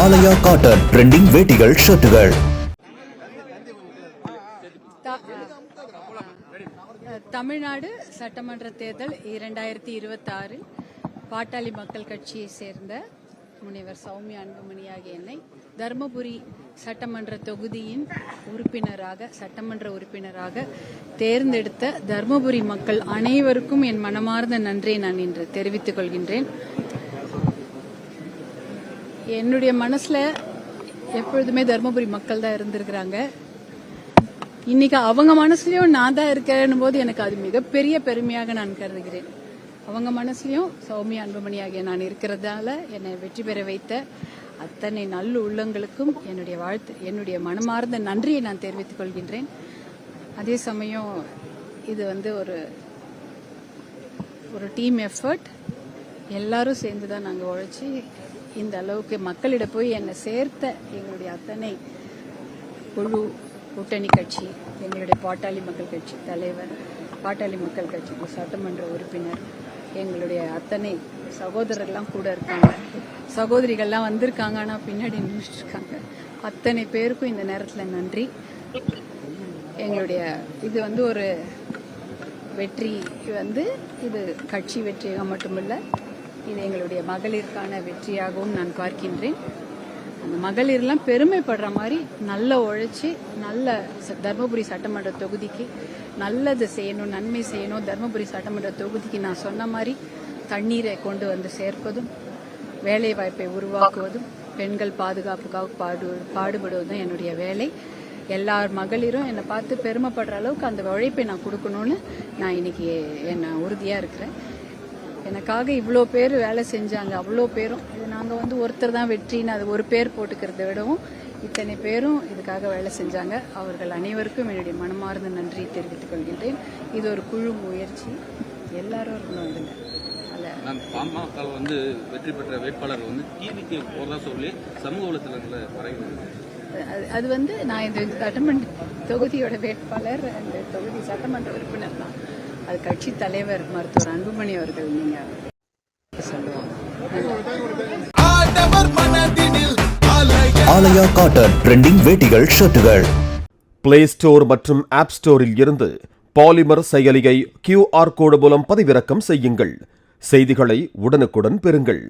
ஆலயா cotton trending வேட்டிகள் ஷர்ட்டுகள். Tamil Nadu சட்டமன்ற தேர்தல் 2026 பாட்டாளி மக்கள் கட்சியை சேர்ந்த முனைவர் சௌமியா அன்புமணி ஆகிய என்னை தர்மபுரி சட்டமன்ற தொகுதியின் சட்டமன்ற உறுப்பினராக தேர்ந்தெடுத்த தர்மபுரி மக்கள் அனைவருக்கும் என் மனமார்ந்த நன்றியை நான் இன்று தெரிவித்துக் கொள்கின்றேன். என்னுடைய மனசுல எப்பொழுதுமே தர்மபுரி மக்கள் தான் இருந்திருக்கிறாங்க. இன்னைக்கு அவங்க மனசுலயும் நான் தான் இருக்கேன் போது எனக்கு அது மிகப்பெரிய பெருமையாக நான் கருதுகிறேன். அவங்க மனசுலயும் சௌமியா அன்புமணி ஆகிய நான் இருக்கிறதால என்னை வெற்றி பெற வைத்த அத்தனை நல்ல உள்ளங்களுக்கும் என்னுடைய மனமார்ந்த நன்றியை நான் தெரிவித்துக் கொள்கின்றேன். அதே சமயம் இது ஒரு டீம் எஃபர்ட். எல்லாரும் சேர்ந்துதான் நாங்கள் உழைச்சி இந்த அளவுக்கு மக்களிடம் போய் என்னை சேர்த்த எங்களுடைய அத்தனை குழு, கூட்டணி கட்சி, எங்களுடைய பாட்டாளி மக்கள் கட்சி தலைவர், பாட்டாளி மக்கள் கட்சி சட்டமன்ற உறுப்பினர், எங்களுடைய அத்தனை சகோதரர்லாம் கூட இருக்காங்க, சகோதரிகள்லாம் வந்திருக்காங்க, ஆனால் பின்னாடி நின்றுட்டு இருக்காங்க. அத்தனை பேருக்கும் இந்த நேரத்தில் நன்றி. எங்களுடைய இது ஒரு வெற்றி, இது கட்சி வெற்றியாக மட்டுமல்ல, இது எங்களுடைய மகளிருக்கான வெற்றியாகவும் நான் பார்க்கின்றேன். அந்த மகளிர்லாம் பெருமைப்படுற மாதிரி நல்ல உழைச்சி நல்ல தர்மபுரி சட்டமன்ற தொகுதிக்கு நல்லது செய்யணும், நன்மை செய்யணும். தர்மபுரி சட்டமன்ற தொகுதிக்கு நான் சொன்ன மாதிரி தண்ணீரை கொண்டு வந்து சேர்ப்பதும், வேலை வாய்ப்பை உருவாக்குவதும், பெண்கள் பாதுகாப்புக்காக பாடுபடுவதும் என்னுடைய வேலை. எல்லார் மகளிரும் என்னை பார்த்து பெருமைப்படுற அளவுக்கு அந்த உழைப்பை நான் கொடுக்கணும்னு நான் இன்னைக்கு உறுதியாக இருக்கிறேன். எனக்காக இவ்வளோ பேர் வேலை செஞ்சாங்க. அவ்வளோ பேரும் இது நாங்கள் ஒருத்தர் தான் வெற்றின்னு அது ஒரு பேர் போட்டுக்கிறத விடவும் இத்தனை பேரும் இதுக்காக வேலை செஞ்சாங்க. அவர்கள் அனைவருக்கும் என்னுடைய மனமார்ந்த நன்றி தெரிவித்துக் கொள்கின்றேன். இது ஒரு குழு முயற்சி, எல்லாரும் இருக்கணும். பாமக வெற்றி பெற்ற வேட்பாளர் டிவிக்கு போறதா சொல்லி சமூக வலைத்தளங்களில் அது நான் இந்த சட்டமன்ற தொகுதியோட வேட்பாளர், அந்த தொகுதி சட்டமன்ற உறுப்பினர் தான். அது கட்சி தலைவர் மருத்துவர் அன்புமணி அவர்கள் நீங்க சொல்லுவாங்க. ஆலயா காட்டன் ட்ரெண்டிங் வேட்டிகள் ஷர்ட்டுகள். பிளே ஸ்டோர் மற்றும் ஆப் ஸ்டோரில் இருந்து பாலிமர் செயலியை QR கோடு மூலம் பதிவிறக்கம் செய்யுங்கள். செய்திகளை உடனுக்குடன் பெறுங்கள்.